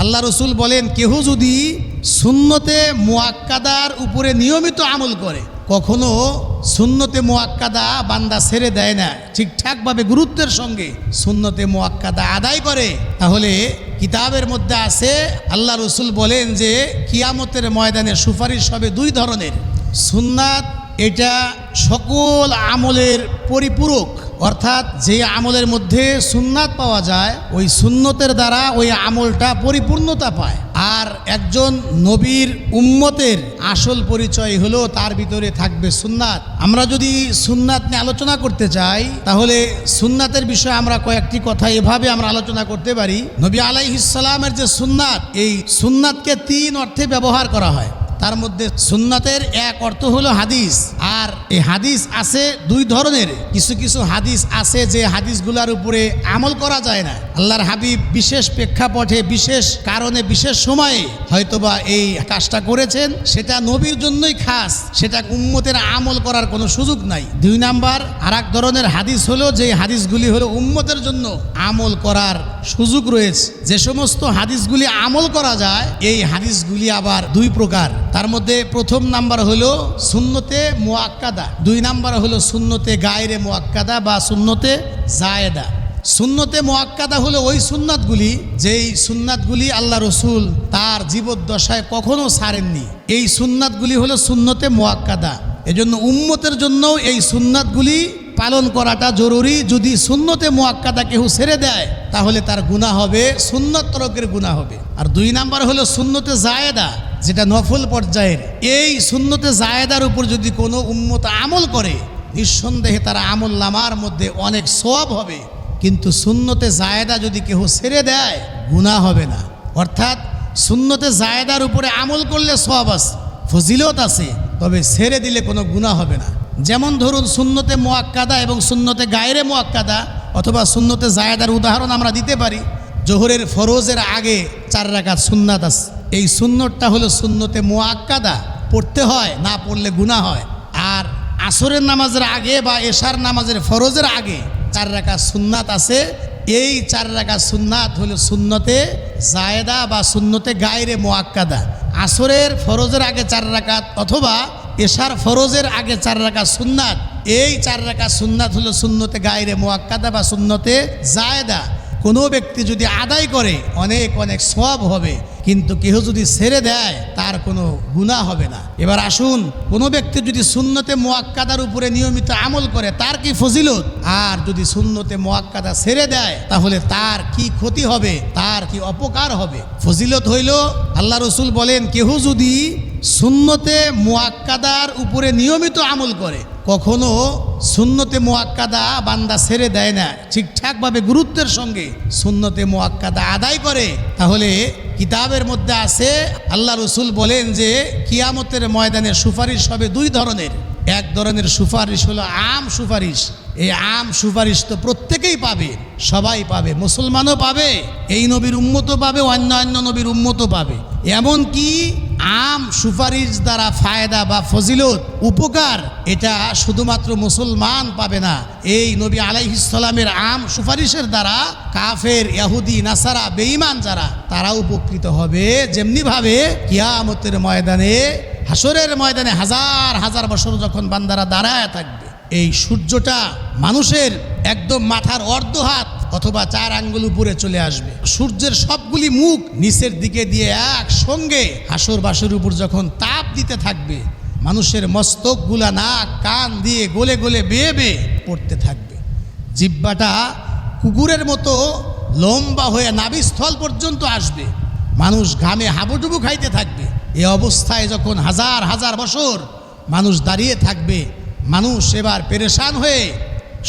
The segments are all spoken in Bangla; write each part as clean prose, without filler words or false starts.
আল্লাহ রসুল বলেন, কেহ যদি সুন্নতে মুআক্কাদার উপরে নিয়মিত আমল করে, কখনো সুন্নতে মুআক্কাদা বান্দা ছেড়ে দেয় না, ঠিকঠাকভাবে গুরুত্বের সঙ্গে সুন্নতে মুআক্কাদা আদায় করে, তাহলে কিতাবের মধ্যে আছে আল্লাহ রসুল বলেন যে কিয়ামতের ময়দানে সুপারিশ হবে দুই ধরনের। সুন্নাত এটা সকল আমলের পরিপূরক, অর্থাৎ যে আমলের মধ্যে সুন্নাত পাওয়া যায় ওই সুন্নতের দ্বারা ওই আমলটা পরিপূর্ণতা পায়। আর একজন নবীর উম্মতের আসল পরিচয় হলো তার ভিতরে থাকবে সুন্নাত। আমরা যদি সুন্নাত নিয়ে আলোচনা করতে চাই তাহলে সুন্নাতের বিষয়ে আমরা কয়েকটি কথা এভাবে আমরা আলোচনা করতে পারি। নবী আলাইহিস সালামের যে সুন্নাত, এই সুন্নাতকে তিন অর্থে ব্যবহার করা হয়। তার মধ্যে সুন্নাতের এক অর্থ হলো হাদিস, আর এই হাদিস আছে দুই ধরনের। কিছু কিছু হাদিস আছে যে হাদিসগুলোর উপরে আমল করা যায় না। আল্লাহর হাবিব বিশেষ প্রেক্ষাপটে, বিশেষ কারণে, বিশেষ সময়ে হয়তোবা এই কাজটা করেছেন, সেটা নবীর জন্যই খাস, সেটা উম্মতের আমল করার কোনো সুযোগ নাই। দুই নাম্বার আর এক ধরনের হাদিস হলো যে হাদিসগুলি হলো উম্মতের জন্য আমল করার সুযোগ রয়েছে। যে সমস্ত হাদিসগুলি আমল করা যায় এই হাদিসগুলি আবার দুই প্রকার। তার মধ্যে প্রথম নাম্বার হলো সুন্নতে মুআক্কাদা, দুই নাম্বার হলো সুন্নতে গায়রে মুআক্কাদা বা সুন্নতে জায়েদা। সুন্নতে মুআক্কাদা হলো ওই সুন্নাতগুলি যেই সুন্নাতগুলি আল্লাহ রসুল তার জীবদ্দশায় কখনো ছাড়েননি, এই সুন্নাতগুলি হলো সুন্নতে মুআক্কাদা। এজন্য উম্মতের জন্য এই সুন্নাতগুলি পালন করাটা জরুরি। যদি সুন্নতে মুআক্কাদা কেউ ছেড়ে দেয় তাহলে তার গুনাহ হবে, সুন্নত তরকের গুনাহ হবে। আর দুই নাম্বার হলো সুন্নতে জায়েদা, যেটা নফল পর্যায়ের। এই সুন্নতে জায়েদার উপর যদি কোনো উম্মত আমল করে নিঃসন্দেহে তার আমল নামার মধ্যে অনেক সওয়াব হবে, কিন্তু সুন্নতে জায়েদা যদি কেউ ছেড়ে দেয় গুনাহ হবে না। অর্থাৎ সুন্নতে জায়েদার উপরে আমল করলে সওয়াব আছে, ফজিলত আছে, তবে ছেড়ে দিলে কোনো গুনাহ হবে না। যেমন ধরুন সুন্নতে মুআক্কাদা এবং সুন্নতে গায়রে মুআক্কাদা অথবা সুন্নতে জায়েদার উদাহরণ আমরা দিতে পারি। জোহরের ফরজের আগে 4 রাকাত সুন্নাত আছে, এই সুন্নতটা হলো সুন্নতে মুআক্কাদা, পড়তে হয়, না পড়লে গুনাহ হয়। আর আসরের নামাজের আগে বা এশার নামাজের ফরজের আগে 4 রাকাত সুন্নাত আছে, এই 4 রাকাত সুন্নাত হলো সুন্নতে জায়েদা বা সুন্নতে গায়রে মুআক্কাদা। আসরের ফরজের আগে 4 রাকাত অথবা এশার ফরজের আগে 4 রাকাত সুন্নাত, এই 4 রাকাত সুন্নাত হলো সুন্নতে গায়রে মুআক্কাদা বা সুন্নতে জায়েদা। কোনো ব্যক্তি যদি আদায় করে অনেক অনেক সওয়াব হবে, কিন্তু কেউ যদি ছেড়ে দেয় তার কোনো গুনাহ হবে না। এবার আসুন, কোনো ব্যক্তি যদি সুন্নতে মুআক্কাদার উপরে নিয়মিত আমল করে তার কি ফজিলত, আর যদি সুন্নতে মুআক্কাদা ছেড়ে দেয় তাহলে তার কি ক্ষতি হবে, তার কি অপকার হবে। ফজিলত হইল আল্লাহ রসুল বলেন, কেহ যদি সুন্নতে মুআক্কাদার উপরে নিয়মিত আমল করে, কখনো সুন্নতে মুআক্কাদা বান্দা ছেড়ে দেয় না, ঠিকঠাকভাবে গুরুত্বের সঙ্গে সুন্নতে মুআক্কাদা আদায় করে, তাহলে কিতাবের মধ্যে আছে আল্লাহ রসুল বলেন যে কিয়ামতের ময়দানে সুপারিশ হবে দুই ধরনের। এক ধরনের সুপারিশ হলো আম সুপারিশ। এই আম সুপারিশ তো প্রত্যেকেই পাবে, সবাই পাবে, মুসলমানও পাবে, এই নবীর উম্মতও পাবে, অন্যান্য নবীর উম্মতও পাবে। এমনকি আম সুপারিশ দ্বারা ফায়দা বা ফজিলত, উপকার, এটা শুধুমাত্র মুসলমান পাবে না, এই নবী আলাইহিস সালামের আম সুপারিশের দ্বারা কাফের, ইহুদি, নাসারা, বেঈমান যারা, তারা উপকৃত হবে। যেমনিভাবে কিয়ামতের ময়দানে, হাসরের ময়দানে হাজার হাজার বছর যখন বান্দারা দাঁড়ায় থাকবে, এই সূর্যটা মানুষের একদম মাথার অর্ধ হাত অথবা 4 আঙ্গুল উপরে চলে আসবে। সূর্যের সবগুলি মুখ নিচের দিকে দিয়ে একসঙ্গে হাসর বাসর উপর যখন তাপ দিতে থাকবে, মানুষের মস্তকগুলা, নাক, কান দিয়ে গলে গলে বেয়ে বেয়ে পড়তে থাকবে। জিহ্বাটা কুকুরের মতো লম্বা হয়ে নাভিস্থল পর্যন্ত আসবে, মানুষ ঘামে হাবুডুবু খাইতে থাকবে। এই অবস্থায় যখন হাজার হাজার বছর মানুষ দাঁড়িয়ে থাকবে, মানুষ এবার পেরেশান হয়ে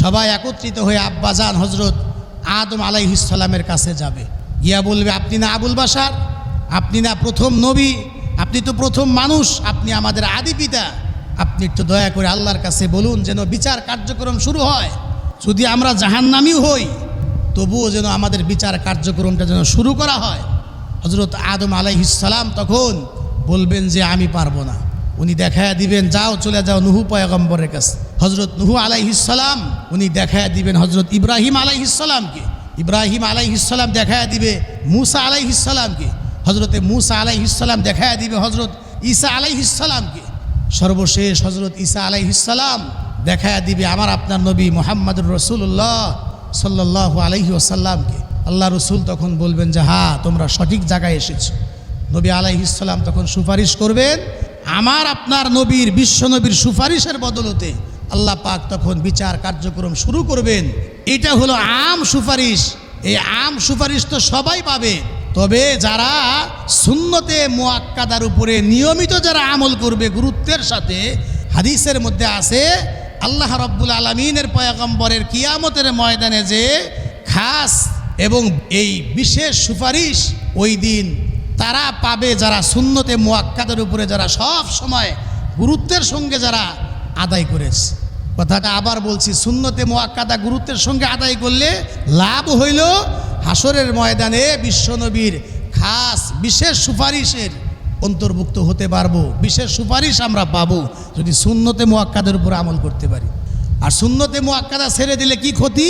সবাই একত্রিত হয়ে আব্বাজান হজরত আদম আলাইহিস সালামের কাছে যাবে। গিয়া বলবে, আপনি না আবুল বাশার, আপনি না প্রথম নবী, আপনি তো প্রথম মানুষ, আপনি আমাদের আদি পিতা, আপনি একটু দয়া করে আল্লাহর কাছে বলুন যেন বিচার কার্যক্রম শুরু হয়। যদি আমরা জাহান্নামীও হই তবুও যেন আমাদের বিচার কার্যক্রমটা যেন শুরু করা হয়। হজরত আদম আলাইহিস সালাম তখন বলবেন যে আমি পারবো না। উনি দেখায়া দিবেন, যাও চলে যাও নুহু পয়গম্বরের কাছে। হজরত নুহু আলাইহিস সালাম উনি দেখায়া দিবেন হজরত ইব্রাহিম আলাইহিস সালামকে। ইব্রাহিম আলাইহিসসালাম দেখায়া দিবে মুসা আলাইহিসসালামকে, হজরতে মুসা আলাইহিসসালাম দেখায়া দিবে হজরত ঈসা আলাইহিসসালামকে, সর্বশেষ হজরত ঈসা আলাইহিসসালাম দেখায়া দিবে আমার আপনার নবী মুহাম্মদুর রাসূলুল্লাহ সাল্লাল্লাহু আলাইহি ওয়াসাল্লামকে। আল্লাহ রসুল তখন বলবেন যে হ্যাঁ, তোমরা সঠিক জায়গায় এসেছো। নবী আলাইহিসসালাম তখন সুপারিশ করবেন, আমার আপনার নবীর বিশ্ব নবীর সুপারিশের বদলতে আল্লাহ পাক তখন বিচার কার্যক্রম শুরু করবেন। এটা হলো আম সুপারিশ। এই আম সুপারিশ তো সবাই পাবে, তবে যারা সুন্নতে মুআক্কাদার উপরে নিয়মিত যারা আমল করবে গুরুত্বের সাথে, হাদিসের মধ্যে আছে আল্লাহ রাব্বুল আলামিনের পয়গম্বরের কিয়ামতের ময়দানে যে খাস এবং এই বিশেষ সুপারিশ ওই দিন তারা পাবে যারা সুন্নতে মুআক্কাদার উপরে যারা সব সময় গুরুত্বের সঙ্গে যারা আদায় করেছে। কথাটা আবার বলছি, সুন্নতে মুআক্কাদা গুরুত্বের সঙ্গে আদায় করলে লাভ হইল হাসরের ময়দানে বিশ্বনবীর খাস বিশেষ সুপারিশের অন্তর্ভুক্ত হতে পারবো। বিশেষ সুপারিশ আমরা পাবো যদি সুন্নতে মুআক্কাদার উপর আমল করতে পারি। আর সুন্নতে মুআক্কাদা ছেড়ে দিলে কি ক্ষতি?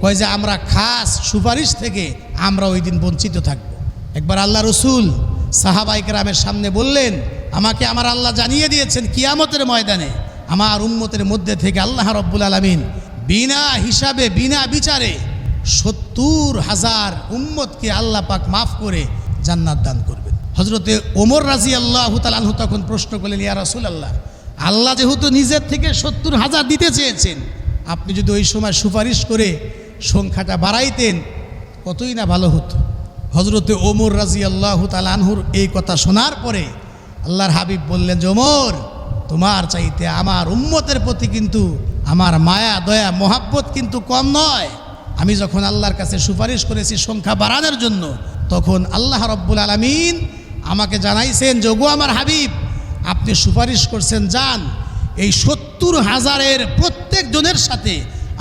কয় যে আমরা খাস সুপারিশ থেকে আমরা ওই দিন বঞ্চিত থাকব। একবার আল্লাহ রসুল সাহাবায়ে কেরামের সামনে বললেন, আমাকে আমার আল্লাহ জানিয়ে দিয়েছেন কিয়ামতের ময়দানে আমার উম্মতের মধ্যে থেকে আল্লাহ রাব্বুল আলামিন বিনা হিসাবে বিনা বিচারে 70,000 উম্মতকে আল্লাহ পাক মাফ করে জান্নাত দান করবেন। হজরতে ওমর রাদিয়াল্লাহু তাআলা আনহু তখন প্রশ্ন করলেন, ইয়া রাসূলুল্লাহ, আল্লাহ যেহেতু নিজের থেকে 70,000 দিতে চেয়েছেন, আপনি যদি ওই সময় সুপারিশ করে সংখ্যাটা বাড়াইতেন কতই না ভালো হতো। হজরতে ওমর রাদিয়াল্লাহু তাআলা আনহুর এই কথা শোনার পরে আল্লাহর হাবিব বললেন যে ওমর, তোমার চাইতে আমার উম্মতের প্রতি কিন্তু আমার মায়া দয়া মহাব্বত কিন্তু কম নয়। আমি যখন আল্লাহর কাছে সুপারিশ করেছি সংখ্যা বাড়ানোর জন্য, তখন আল্লাহ রাব্বুল আলামিন আমাকে জানাইছেন যে ওগো আমার হাবিব, আপনি সুপারিশ করছেন, যান এই 70,000-এর প্রত্যেক জনের সাথে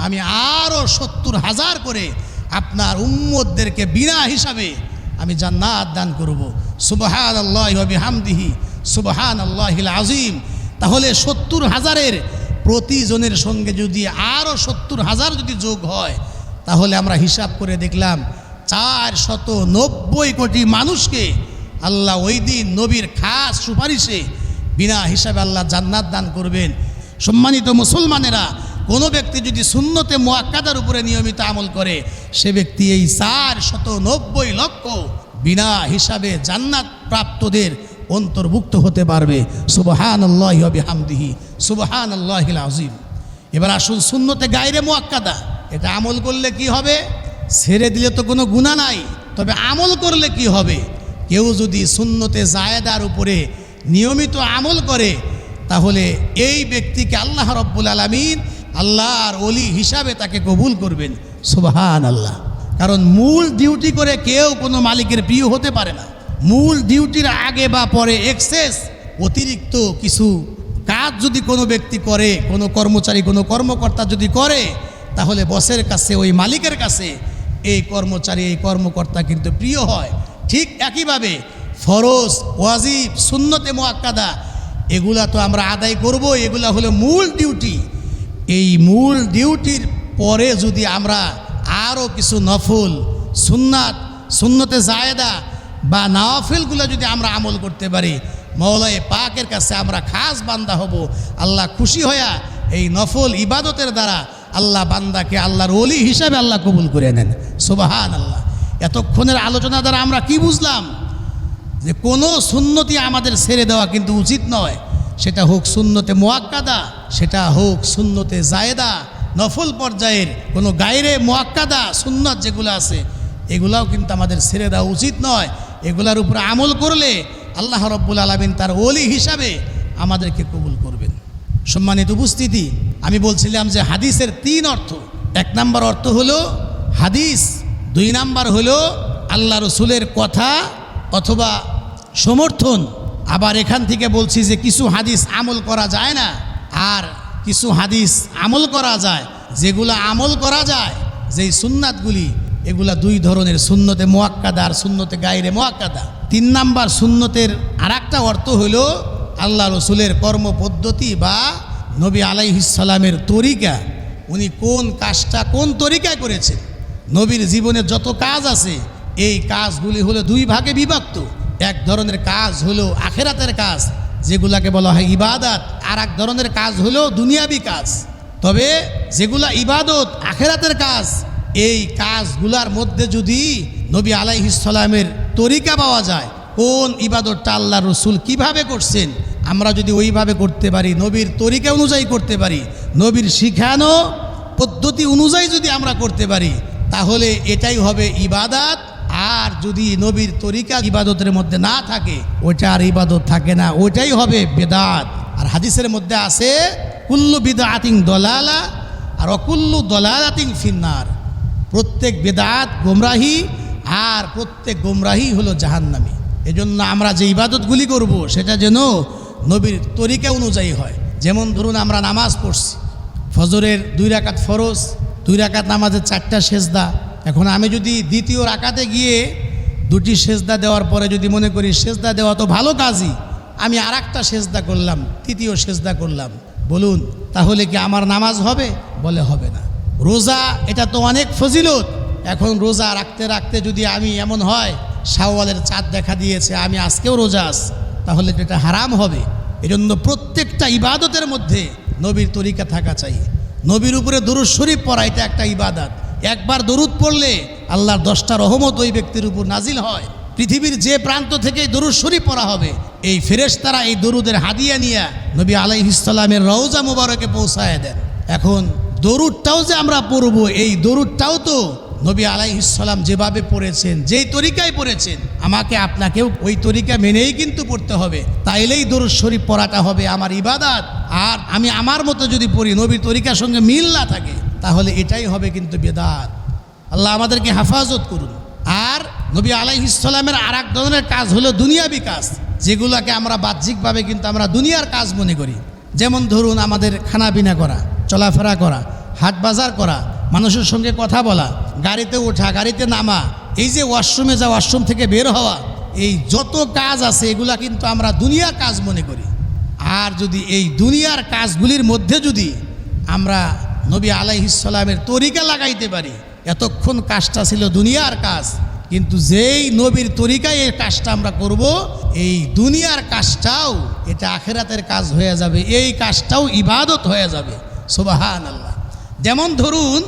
আমি আরও 70,000 করে আপনার উম্মতদেরকে বিনা হিসাবে আমি জান্নাত দান করব। সুবহানাল্লাহি ওয়া বিহামদিহি সুবহানাল্লাহিল আযীম। তাহলে 70,000-এর প্রতিজনের সঙ্গে যদি আরও 70,000 যদি যোগ হয়, তাহলে আমরা হিসাব করে দেখলাম 490 কোটি মানুষকে আল্লাহ ওই দিন নবীর খাস সুপারিশে বিনা হিসাবে আল্লাহ জান্নাত দান করবেন। সম্মানিত মুসলমানেরা, কোনো ব্যক্তি যদি সুন্নতে মুআক্কাদার উপরে নিয়মিত আমল করে, সে ব্যক্তি এই 490 লক্ষ বিনা হিসাবে জান্নাত প্রাপ্তদের অন্তর্ভুক্ত হতে পারবে। সুবহানাল্লাহি ওয়া বিহামদিহি সুবহানাল্লাহিল আযীম। এবার আসুন সুন্নতে গায়রে মুআক্কাদা, এটা আমল করলে কি হবে? ছেড়ে দিলে তো কোনো গুনাহ নাই, তবে আমল করলে কি হবে? কেউ যদি সুন্নতে জায়েদার উপরে নিয়মিত আমল করে, তাহলে এই ব্যক্তিকে আল্লাহ রাব্বুল আলামিন আল্লাহর ওলি হিসাবে তাকে কবুল করবেন। সুবহানাল্লাহ। কারণ মূল ডিউটি করে কেউ কোনো মালিকের প্রিয় হতে পারে না। মূল ডিউটির আগে বা পরে এক্সেস অতিরিক্ত কিছু কাজ যদি কোনো ব্যক্তি করে, কোনো কর্মচারী কোনো কর্মকর্তা যদি করে, তাহলে বসের কাছে ওই মালিকের কাছে এই কর্মচারী এই কর্মকর্তা কিন্তু প্রিয় হয়। ঠিক একইভাবে ফরজ ওয়াজিব সুন্নতে মুআক্কাদা এগুলা তো আমরা আদায় করব, এগুলা হলো মূল ডিউটি। এই মূল ডিউটির পরে যদি আমরা আরও কিছু নফল সুন্নাত সুন্নতে জায়েদা বা নওয়াফিলগুলো যদি আমরা আমল করতে পারি, মওলায়ে পাকের কাছে আমরা খাস বান্দা হব। আল্লাহ খুশি হয়া এই নফল ইবাদতের দ্বারা আল্লাহ বান্দাকে আল্লাহর ওলি হিসাবে আল্লাহ কবুল করে নেন। সুবহানাল্লাহ। এতক্ষণের আলোচনা দ্বারা আমরা কি বুঝলাম? যে কোনো সুন্নতি আমাদের ছেড়ে দেওয়া কিন্তু উচিত নয়। সেটা হোক সুন্নতে মুআক্কাদা, সেটা হোক সুন্নতে জায়েদা, নফল পর্যায়ের কোনো গায়রে মুআক্কাদা সুন্নত যেগুলো আছে, এগুলাও কিন্তু আমাদের ছেড়ে দেওয়া উচিত নয়। এগুলার উপরে আমল করলে আল্লাহ রাব্বুল আলামিন তার ওলি হিসাবে আমাদেরকে কবুল করবেন। সম্মানিত উপস্থিতি, আমি বলছিলাম যে হাদিসের 3 অর্থ। 1 নাম্বার অর্থ হলো হাদিস, 2 নাম্বার হলো আল্লাহ রসুলের কথা অথবা সমর্থন। আবার এখান থেকে বলছি যে কিছু হাদিস আমল করা যায় না, আর কিছু হাদিস আমল করা যায়। যেগুলো আমল করা যায়, যেই সুন্নাতগুলি, এগুলা 2 ধরনের, সুন্নতে মুআক্কাদা আর সুন্নতে গায়রে মুআক্কাদা। 3 নাম্বার সুন্নতের আরেকটা অর্থ হলো আল্লাহ রসুলের কর্মপদ্ধতি বা নবী আলাইহিস সালামের তরিকা। উনি কোন কাজটা কোন তরিকায় করেছেন, নবীর জীবনে যত কাজ আছে এই কাজগুলি হলো দুই ভাগে বিভক্ত। এক ধরনের কাজ হলো আখেরাতের কাজ, যেগুলাকে বলা হয় ইবাদত, আর এক ধরনের কাজ হলো দুনিয়াবি কাজ। তবে যেগুলা ইবাদত আখেরাতের কাজ, এই কাজগুলার মধ্যে যদি নবী আলাইহিস সালামের তরিকা পাওয়া যায়, কোন ইবাদতটা আল্লাহ রসুল কিভাবে করছেন, আমরা যদি ওইভাবে করতে পারি, নবীর তরিকা অনুযায়ী করতে পারি, নবীর শিখানো পদ্ধতি অনুযায়ী যদি আমরা করতে পারি, তাহলে এটাই হবে ইবাদত। আর যদি নবীর তরিকা ইবাদতের মধ্যে না থাকে, ওইটা আর ইবাদত থাকে না, ওইটাই হবে বেদাত। আর হাদিসের মধ্যে আছে কুল্লু বিদআতিন দলালা আর অকুল্লু দলালাতিন ফিন্নার। প্রত্যেক বেদাত গোমরাহি, আর প্রত্যেক গোমরাহি হলো জাহান্নামী। এজন্য আমরা যে ইবাদতগুলি করব সেটা যেন নবীর তরিকা অনুযায়ী হয়। যেমন ধরুন আমরা নামাজ পড়ছি, ফজরের 2 রাকাত ফরজ, 2 রাকাত নামাজের 4টা সেজদা। এখন আমি যদি দ্বিতীয় রাকাতে গিয়ে 2টি সেজদা দেওয়ার পরে যদি মনে করি সেজদা দেওয়া তো ভালো কাজই, আমি আর একটা সেজদা করলাম, তৃতীয় সেজদা করলাম, বলুন তাহলে কি আমার নামাজ হবে? বলে হবে না। রোজা এটা তো অনেক ফজিলত, এখন রোজা রাখতে রাখতে যদি আমি এমন হয় শাওয়ালের চাঁদ দেখা দিয়েছে, আমি আজকেও রোজা আছি, তাহলে এটা হারাম হবে। এজন্য প্রত্যেকটা ইবাদতের মধ্যে নবীর তরিকা থাকা চাই। নবীর উপরে দরুদ শরীফ পড়া এটা একটা ইবাদত। একবার দরুদ পড়লে আল্লাহর 10টা রহমত ওই ব্যক্তির উপর নাজিল হয়। পৃথিবীর যে প্রান্ত থেকে দরুদ শরীফ পড়া হবে, এই ফেরেশতারা এই দরুদের হাদিয়া নিয়ে নবী আলাইহিস সালামের রওজা মুবারকে পৌঁছায় দেন। এখন দরুদটাও যে আমরা পড়ব, এই দরুদটাও তো নবী আলাইহিস সালাম যেভাবে পড়েছেন, যেই তরিকায় পড়েছেন, আমাকে আপনাকেও ওই তরিকা মেনেই কিন্তু পড়তে হবে। তাইলেই দরুদ শরীফ পড়াটা হবে আমার ইবাদত। আর আমি আমার মতো যদি পড়ি, নবীর তরিকার সঙ্গে মিল না থাকে, তাহলে এটাই হবে কিন্তু বেদাত। আল্লাহ আমাদেরকে হেফাজত করুন। আর নবী আলাইহিস সালামের আর এক ধরনের কাজ হলো দুনিয়াবি কাজ, যেগুলোকে আমরা বাহ্যিকভাবে কিন্তু আমরা দুনিয়ার কাজ মনে করি। যেমন ধরুন আমাদের খানাপিনা করা, চলাফেরা করা, হাট বাজার করা, মানুষের সঙ্গে কথা বলা, গাড়িতে ওঠা, গাড়িতে নামা, এই যে ওয়াশরুমে যাওয়া, ওয়াশরুম থেকে বের হওয়া, এই যত কাজ আছে এগুলা কিন্তু আমরা দুনিয়ার কাজ মনে করি। আর যদি এই দুনিয়ার কাজগুলির মধ্যে যদি আমরা নবী আলাইহিস সালামের তরিকা লাগাইতে পারি, এতক্ষণ কাজটা ছিল দুনিয়ার কাজ, কিন্তু যেই নবীর তরিকায় এই কাজটা আমরা করব, এই দুনিয়ার কাজটাও এটা আখেরাতের কাজ হয়ে যাবে, এই কাজটাও ইবাদত হয়ে যাবে। সুবহানাল্লাহ। যেমন ধরুন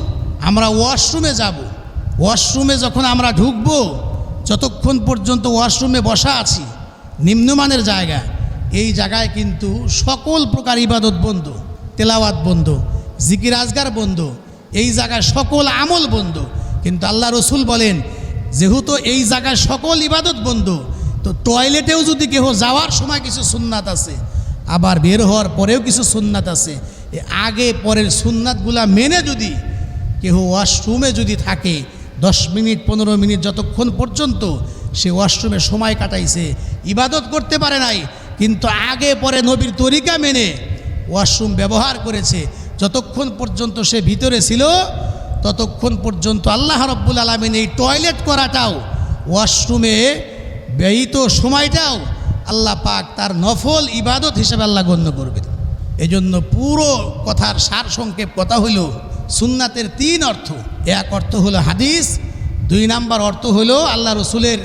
আমরা ওয়াশরুমে যাব, ওয়াশরুমে যখন আমরা ঢুকবো, যতক্ষণ পর্যন্ত ওয়াশরুমে বসা আছি, নিম্নমানের জায়গা, এই জায়গায় কিন্তু সকল প্রকার ইবাদত বন্ধ, তেলাওয়াত বন্ধ, জিকির আজগার বন্ধ, এই জায়গায় সকল আমল বন্ধ। কিন্তু আল্লাহ রসুল বলেন, যেহেতু এই জায়গায় সকল ইবাদত বন্ধ, তো টয়লেটেও যদি কেউ যাওয়ার সময় কিছু সুন্নাত আছে, আবার বের হওয়ার পরেও কিছু সুন্নাত আছে, আগে পরের সুন্নাতগুলা মেনে যদি কেউ ওয়াশরুমে যদি থাকে 10 মিনিট 15 মিনিট, যতক্ষণ পর্যন্ত সে ওয়াশরুমে সময় কাটাইছে, ইবাদত করতে পারে নাই, কিন্তু আগে পরে নবীর তরিকা মেনে ওয়াশরুম ব্যবহার করেছে, যতক্ষণ পর্যন্ত সে ভিতরে ছিল, ততক্ষণ পর্যন্ত আল্লাহ রাব্বুল আলামিন এই টয়লেট করাটাও, ওয়াশরুমে ব্যয়িত সময়টাও আল্লাহ পাক তার নফল ইবাদত হিসেবে আল্লাহ গণ্য করবেন। এজন্য পুরো কথার সার সংক্ষেপ কথা হলো, সুন্নাতের 3 অর্থ। এক অর্থ হলো হাদিস, 2 নাম্বার অর্থ হলো আল্লাহ রসুলের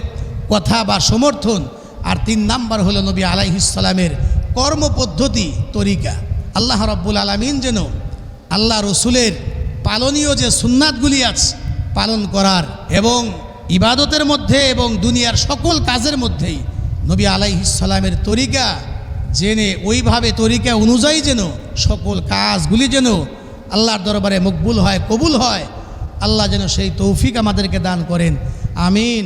কথা বা সমর্থন, আর 3 নাম্বার হলো নবী আলাইহিস সালামের কর্মপদ্ধতি, তরিকা। আল্লাহ রাব্বুল আলামিন যেন আল্লাহ রসুলের পালনীয় যে সুন্নাতগুলি আছে পালন করার, এবং ইবাদতের মধ্যে এবং দুনিয়ার সকল কাজের মধ্যেই নবী আলাইহিস সালামের তরিকা জেনে, ওইভাবে তরিকা অনুযায়ী যেন সকল কাজগুলি যেন আল্লাহর দরবারে মকবুল হয়, কবুল হয়, আল্লাহ যেন সেই তৌফিক আমাদেরকে দান করেন। আমিন।